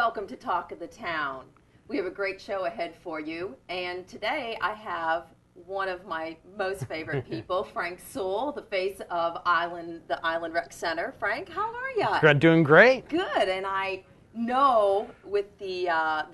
welcome to Talk of the Town. We have a great show ahead for you, and today I have one of my most favorite people, Frank Soule, the face of the Island Rec Center. Frank, how are you? Doing great. Good, and I know with the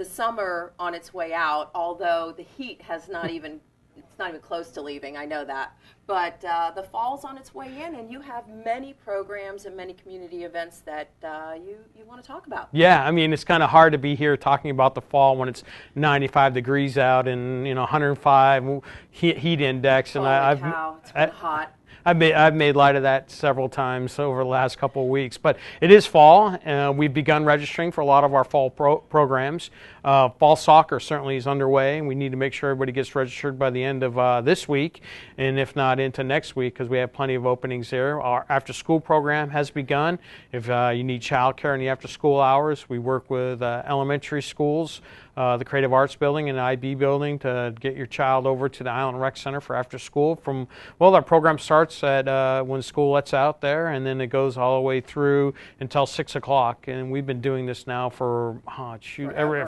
summer on its way out, although the heat has not even it's not even close to leaving, I know that. But the fall's on its way in, and you have many programs and many community events that you want to talk about. Yeah, I mean, it's kind of hard to be here talking about the fall when it's 95 degrees out and 105 heat index. And Holy cow, it's been hot. I've made light of that several times over the last couple of weeks. But it is fall. We've begun registering for a lot of our fall programs. Fall soccer certainly is underway. We need to make sure everybody gets registered by the end of this week, and if not into next week, because we have plenty of openings there. Our after-school program has begun. If you need childcare in the after-school hours, we work with elementary schools, the Creative Arts Building and the IB Building to get your child over to the Island Rec Center for after school. Our program starts at when school lets out there, and then it goes all the way through until 6 o'clock. And we've been doing this now for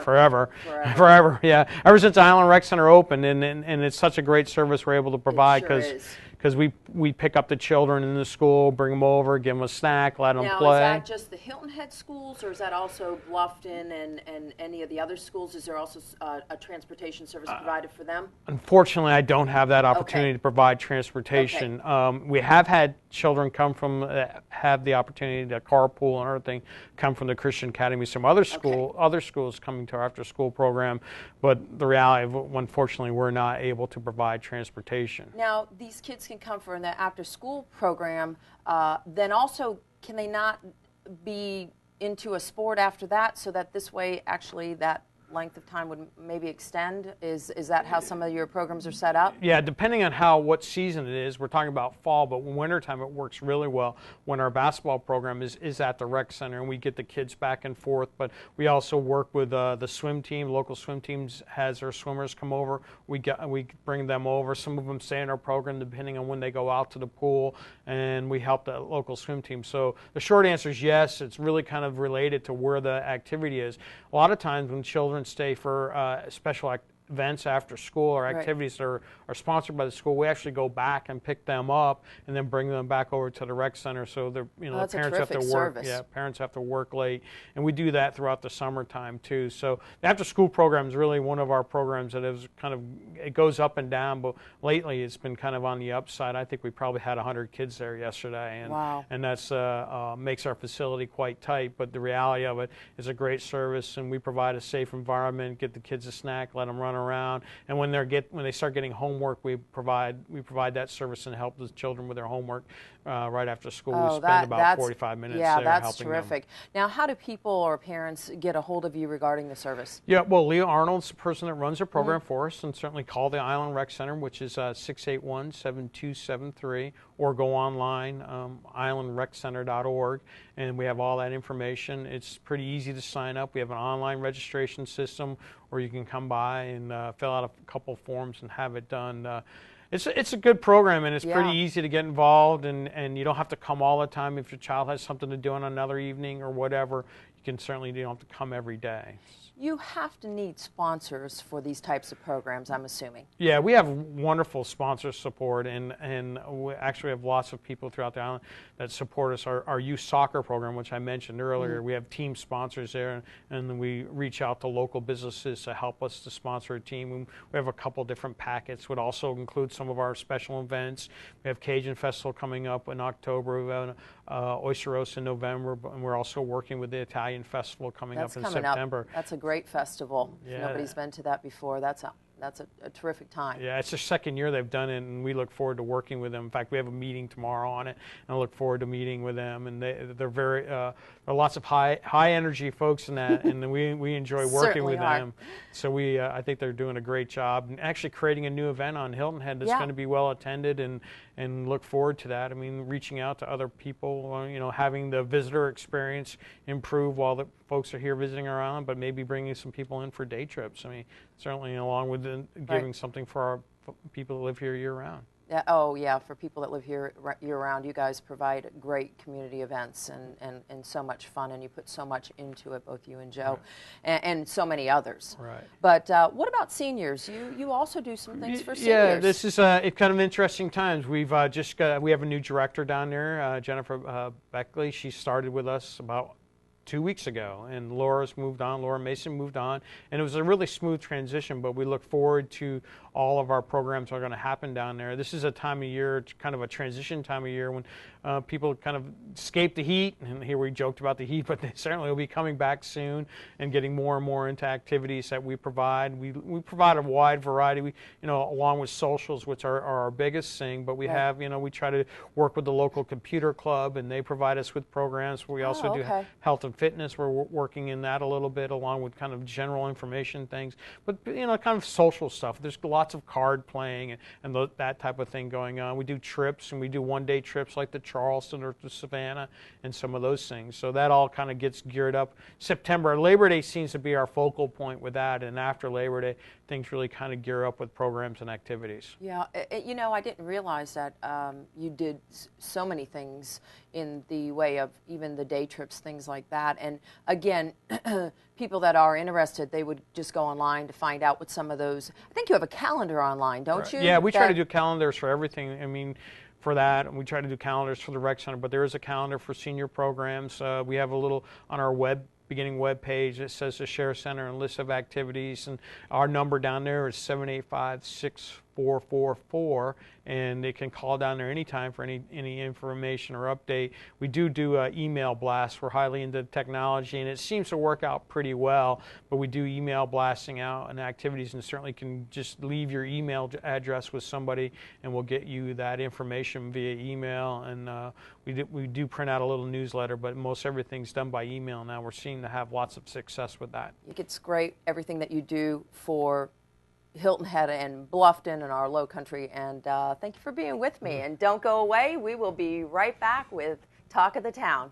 forever. Yeah, ever since the Island Rec Center opened, and it's such a great service we're able to provide because we pick up the children in the school, bring them over, give them a snack, let them play. Now, is that just the Hilton Head schools, or is that also Bluffton and any of the other schools? Is there also a transportation service provided for them? Unfortunately, I don't have that opportunity to provide transportation. We have had children come from, have the opportunity to carpool and everything, come from the Christian Academy, some other schools coming to our after-school program, but the reality, unfortunately, we're not able to provide transportation. Now, these kids can come for the after-school program, then also can they not be into a sport after that, so that this way actually that length of time would maybe extend? Is that how some of your programs are set up? Yeah, depending on what season it is. We're talking about fall, but in wintertime it works really well when our basketball program is at the rec center and we get the kids back and forth. But we also work with the swim team. Local swim teams has their swimmers come over. We bring them over. Some of them stay in our program depending on when they go out to the pool, and we help the local swim team. So the short answer is yes. It's really kind of related to where the activity is. A lot of times when children stay for special events after school or activities that are sponsored by the school, we actually go back and pick them up and then bring them back over to the rec center. So the parents have to work. Service. Yeah, parents have to work late, and we do that throughout the summertime too. So the after school program is really one of our programs that is it goes up and down, but lately it's been kind of on the upside. I think we probably had 100 kids there yesterday, and wow. And that's makes our facility quite tight. But the reality of it is a great service, and we provide a safe environment, get the kids a snack, let them run around, and when they start getting homework, we provide that service and help the children with their homework right after school. We spend about 45 minutes there helping them. Yeah, that's terrific. Now, how do people or parents get a hold of you regarding the service? Yeah, well, Leah Arnold's the person that runs the program for us, and certainly call the Island Rec Center, which is 681-7273, or go online, islandreccenter.org, and we have all that information. It's pretty easy to sign up. We have an online registration system, or you can come by and fill out a couple forms and have it done. It's a good program, and it's pretty easy to get involved, and you don't have to come all the time. If your child has something to do on another evening or whatever, you don't have to come every day. You have to need sponsors for these types of programs, I'm assuming. Yeah, we have wonderful sponsor support, and we actually have lots of people throughout the island that support us. Our youth soccer program, which I mentioned earlier, we have team sponsors there, and then we reach out to local businesses to help us to sponsor a team. We have a couple different packets, would also include some of our special events. We have Cajun Festival coming up in October. We have Oyster Roast in November, and we're also working with the Italian Festival coming up in September. That's a great festival. If nobody's been to that before, that's a terrific time. Yeah, it's their second year they've done it, and we look forward to working with them. In fact, we have a meeting tomorrow on it, and I look forward to meeting with them. And they're very there are lots of high energy folks in that, and we enjoy working with them. So I think they're doing a great job, and actually creating a new event on Hilton Head that's going to be well attended, and look forward to that. I mean, reaching out to other people, having the visitor experience improve while the folks are here visiting our island, but maybe bringing some people in for day trips. I mean, certainly along with giving something for our people that live here year-round. Yeah, oh, yeah, for people that live here year-round, you guys provide great community events and so much fun, and you put so much into it, both you and Joe, Right. and so many others. Right. But what about seniors? You also do some things for seniors. Yeah, this is it's kind of interesting times. We have a new director down there, Jennifer Beckley. She started with us about 2 weeks ago, and Laura's moved on. Laura Mason moved on, and it was a really smooth transition. But we look forward to all of our programs are going to happen down there. This is a time of year, it's kind of a transition time of year when people kind of escape the heat. And here we joked about the heat, but they certainly will be coming back soon and getting more and more into activities that we provide. We provide a wide variety. We, along with socials, which are our biggest thing, but we have, we try to work with the local computer club, and they provide us with programs. We also do health and fitness. We're working in that a little bit, along with kind of general information things, but kind of social stuff. There's lots of card playing and that type of thing going on. We do trips, and we do one-day trips like the Charleston or the Savannah and some of those things. So that all kind of gets geared up. September, Labor Day seems to be our focal point with that, and after Labor Day, things really kind of gear up with programs and activities. Yeah, I didn't realize that you did so many things in the way of even the day trips, things like that. And again, people that are interested, they would just go online to find out what some of those. I think you have a calendar online, don't you? Yeah, we try to do calendars for everything. I mean, for that, and we try to do calendars for the rec center, but there is a calendar for senior programs. We have a little on our beginning web page that says the Share Center and list of activities, and our number down there is 785-6444, and they can call down there anytime for any information or update. We do email blasts. We're highly into technology, and it seems to work out pretty well, but we do email blasting out and activities, and certainly can just leave your email address with somebody, and we'll get you that information via email. And we do print out a little newsletter, but most everything's done by email now. We're seeing to have lots of success with that. It's great, everything that you do for Hilton Head and Bluffton and our low country, and thank you for being with me. And don't go away. We will be right back with Talk of the Town.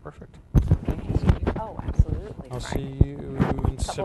Perfect. Oh, absolutely. I'll see you in September.